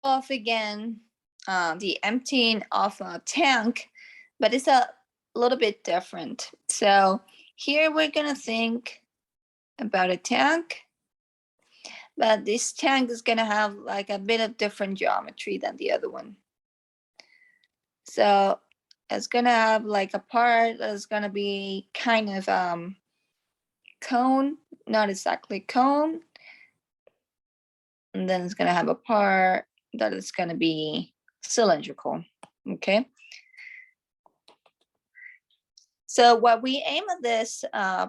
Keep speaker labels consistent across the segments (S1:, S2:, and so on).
S1: off again the emptying of a tank, but it's a little bit different. So here we're gonna think about a tank, but this tank is gonna have like a bit of different geometry than the other one. So it's gonna have like a part that's gonna be kind of cone, not exactly cone, and then it's gonna have a part that is gonna be cylindrical. Okay. So what we aim at this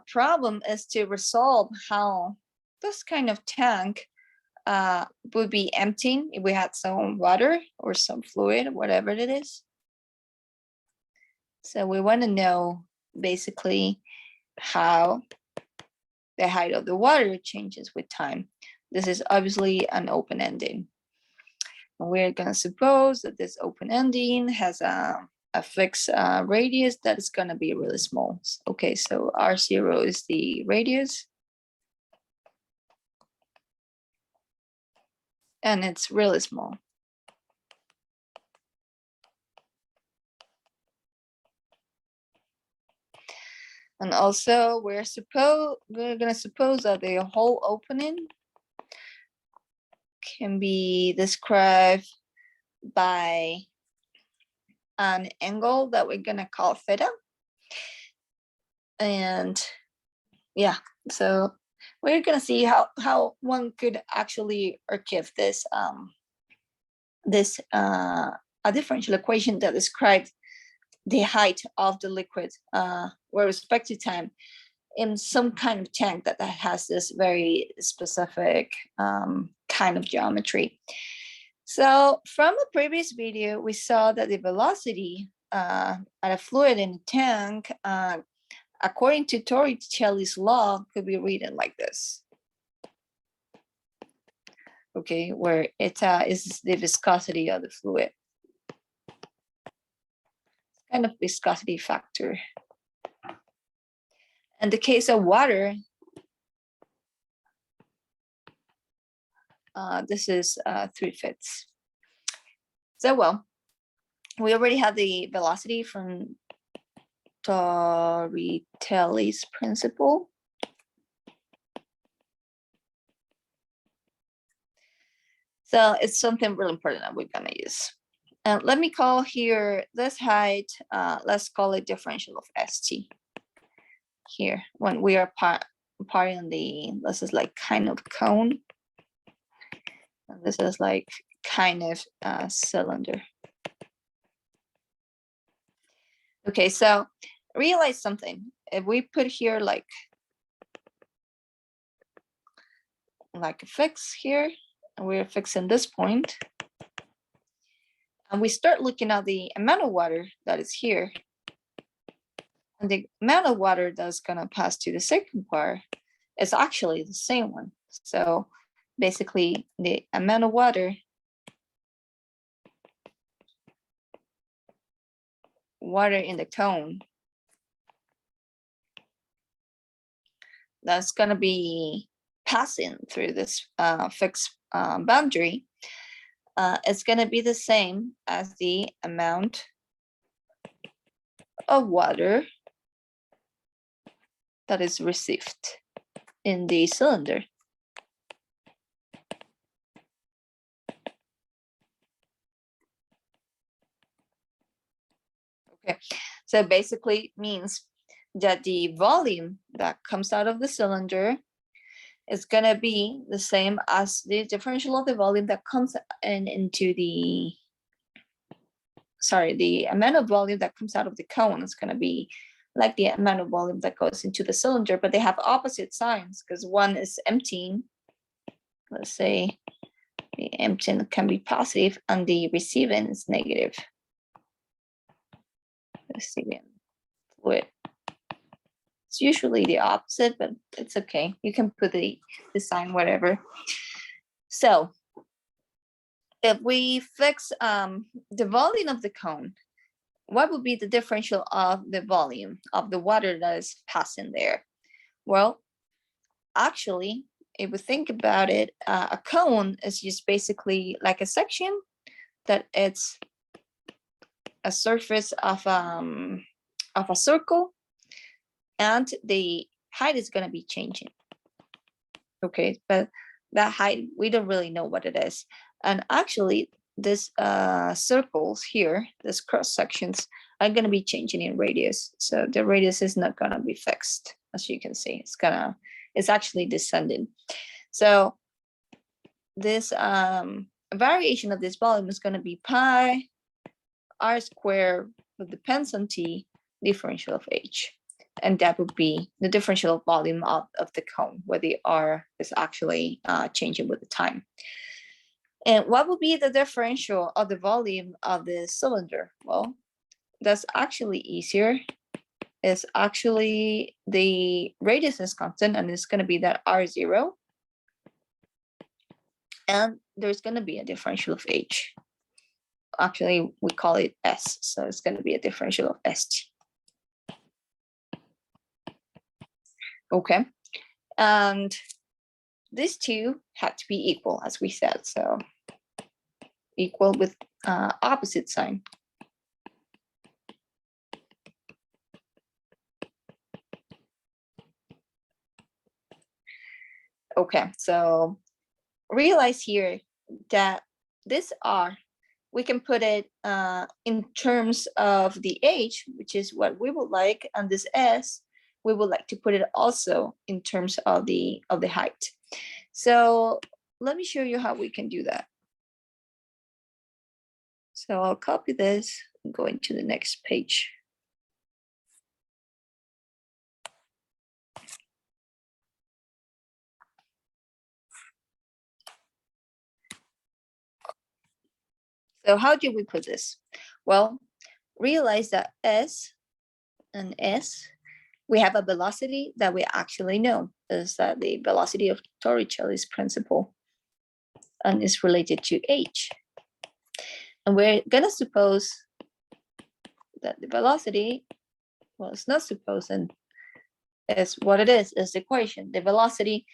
S1: problem is to resolve how this kind of tank would be emptying if we had some water or some fluid, whatever it is. So we want to know basically how the height of the water changes with time. This is obviously an open ending. We're going to suppose that this open ending has a fixed radius that is going to be really small. Okay, so R0 is the radius. And it's really small. And also we're gonna suppose that the whole opening can be described by an angle that we're gonna call theta. And yeah, so we're gonna see how one could actually archive this a differential equation that describes the height of the liquid with respect to time in some kind of tank that has this very specific kind of geometry. So from the previous video, we saw that the velocity at a fluid in a tank, according to Torricelli's law, could be written like this. Okay, where it is the viscosity of the fluid. Kind of viscosity factor. In the case of water, this is 3/5. So well, we already have the velocity from Torricelli's principle. So it's something really important that we're gonna use. And let me call here this height, let's call it differential of ST. Here, when we are parting this is like kind of cone. And this is like kind of cylinder. Okay, so realize something. If we put here like a fix here, and we're fixing this point, and we start looking at the amount of water that is here, and the amount of water that's gonna pass to the second part is actually the same one. So basically the amount of water in the cone that's gonna be passing through this fixed boundary is gonna be the same as the amount of water that is received in the cylinder. Okay, so basically means that the volume that comes out of the cylinder is gonna be the same as the differential of the volume that comes into the amount of volume that comes out of the cone is gonna be like the amount of volume that goes into the cylinder, but they have opposite signs because one is emptying. Let's say the emptying can be positive and the receiving is negative. Receiving fluid. It's usually the opposite, but it's okay. You can put the sign whatever. So if we fix the volume of the cone, what would be the differential of the volume of the water that is passing there? Well, actually, if we think about it, a cone is just basically like a section that it's a surface of a circle, and the height is going to be changing. Okay, but that height, we don't really know what it is. And actually, this circles here, this cross sections, are going to be changing in radius. So the radius is not going to be fixed, as you can see. It's actually descending. So this variation of this volume is going to be pi r squared, that depends on t, differential of h. And that would be the differential volume of the cone, where the r is actually changing with the time. And what would be the differential of the volume of the cylinder? Well, that's actually easier. It's actually the radius is constant, and it's going to be that r0. And there's going to be a differential of h. Actually, we call it s, so it's going to be a differential of st. Okay, and these two had to be equal, as we said, so equal with opposite sign. Okay, so realize here that this r, we can put it in terms of the h, which is what we would like, and this s, we would like to put it also in terms of the height. So let me show you how we can do that. So I'll copy this and go into the next page. So how do we put this? Well, realize that s and s, we have a velocity that we actually know is that the velocity of Torricelli's principle, and is related to h. And we're going to suppose that the velocity, well, it's not supposing, it's what it is the equation. The velocity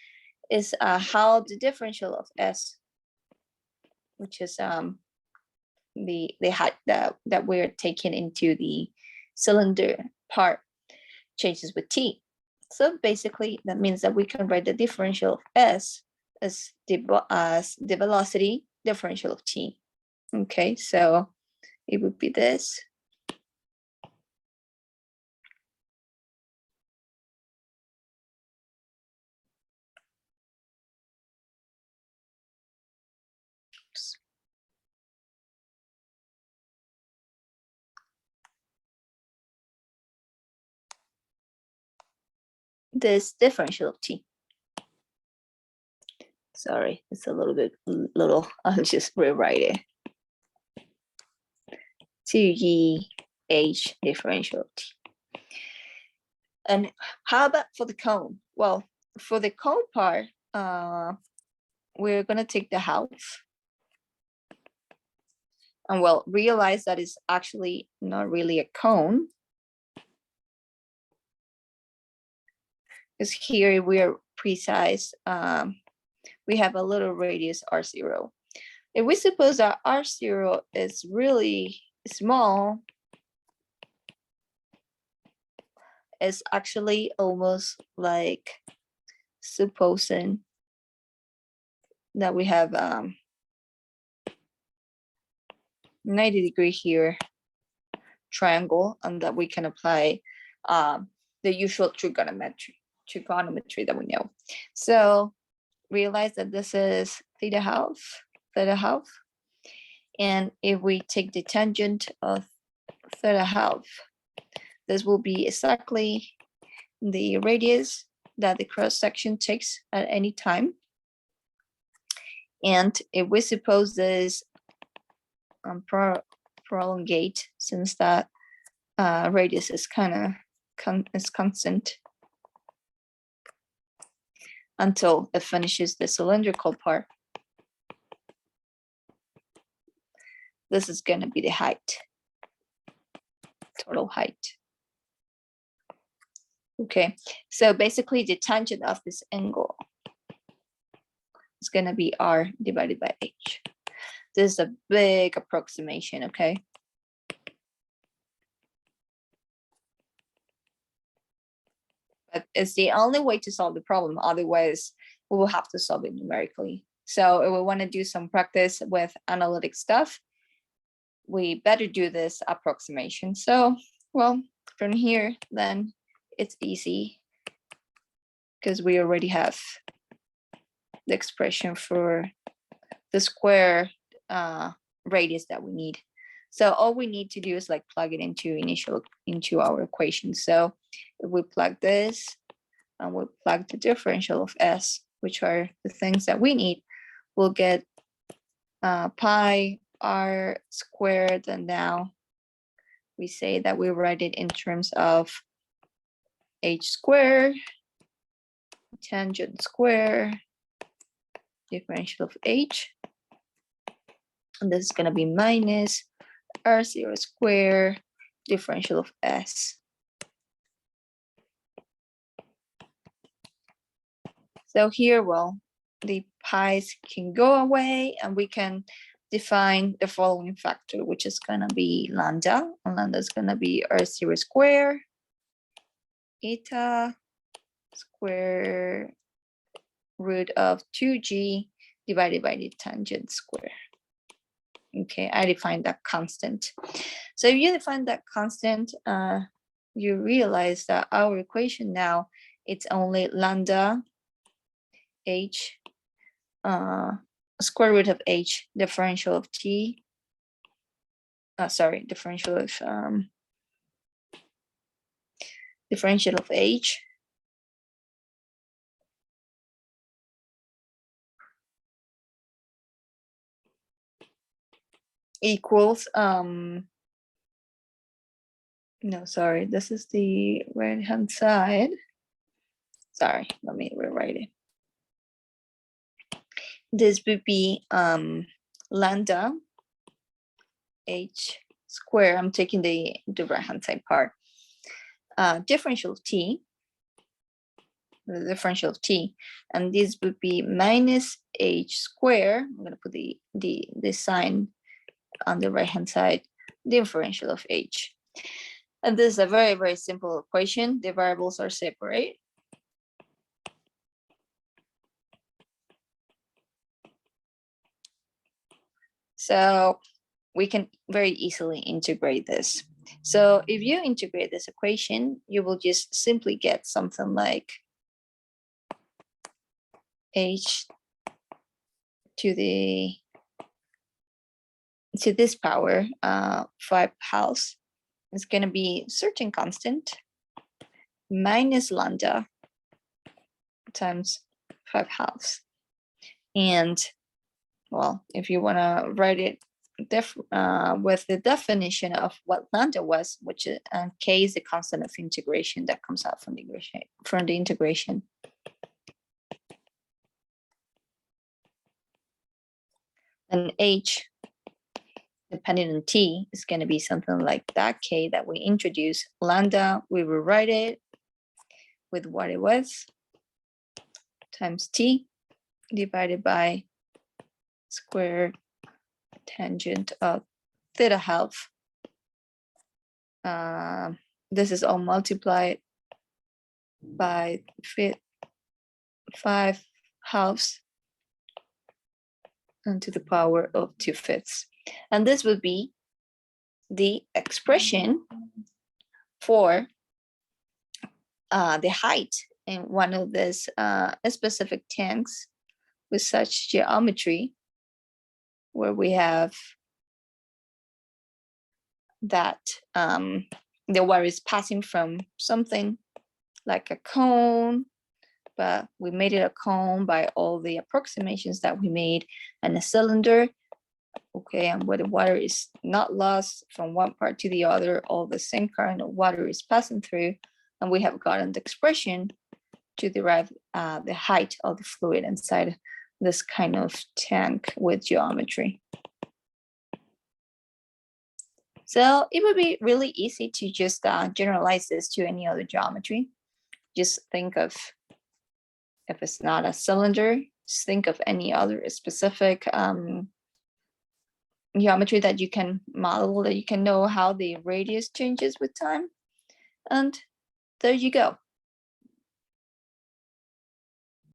S1: is how the differential of s, which is the height that we're taking into the cylinder part, changes with t. So basically, that means that we can write the differential of s as the velocity differential of t. Okay, so it would be this. Oops. This differential of t. Sorry, it's a little bit little. I'll just rewrite it. 2e differential of t. And how about for the cone? Well, for the cone part, we're gonna take the half. And well, realize that it's actually not really a cone. Because here we are precise. We have a little radius r0. If we suppose that r0 is really small, it's actually almost like supposing that we have 90-degree here triangle, and that we can apply the usual trigonometry that we know. So realize that this is theta half, and if we take the tangent of theta half, this will be exactly the radius that the cross section takes at any time. And if we suppose this prolongate, since that radius is kind of constant until it finishes the cylindrical part, this is going to be the height, total height. Okay, so basically the tangent of this angle is going to be R divided by H. This is a big approximation, okay? But it's the only way to solve the problem. Otherwise, we will have to solve it numerically. So if we want to do some practice with analytic stuff, we better do this approximation. So, well, from here, then it's easy because we already have the expression for the square radius that we need. So all we need to do is like plug it into our equation. So if we plug this and we plug the differential of S, which are the things that we need, we'll get pi r squared, and now we say that we write it in terms of h squared, tangent square, differential of h, and this is going to be minus r0 square, differential of s. So here, well, the pi's can go away, and we can define the following factor, which is going to be lambda, and lambda is going to be r0 square, eta square root of 2g divided by the tangent square. Okay, I defined that constant. So if you define that constant, you realize that our equation now, it's only lambda h square root of h differential of t, differential of h equals no, sorry, this is the right hand side. Sorry, let me rewrite it. This would be lambda h square. I'm taking the right hand side part. Differential of t, the differential of t, and this would be minus h square. I'm going to put the sign on the right hand side, differential of h. And this is a very, very simple equation. The variables are separate. So we can very easily integrate this. So if you integrate this equation, you will just simply get something like h to this power 5 halves is going to be certain constant minus lambda times 5 halves. And well, if you want to write it with the definition of what lambda was, which is k is the constant of integration that comes out from the integration. And h, depending on t, is going to be something like that k that we introduce. Lambda, we will write it with what it was, times t divided by square tangent of theta half. This is all multiplied by 5 halves and to the power of 2/5. And this would be the expression for the height in one of these specific tanks with such geometry, where we have that the water is passing from something like a cone, but we made it a cone by all the approximations that we made, and a cylinder, okay, and where the water is not lost from one part to the other, all the same current of water is passing through, and we have gotten the expression to derive the height of the fluid inside this kind of tank with geometry. So it would be really easy to just generalize this to any other geometry. Just think of, if it's not a cylinder, just think of any other specific geometry that you can model, that you can know how the radius changes with time. And there you go.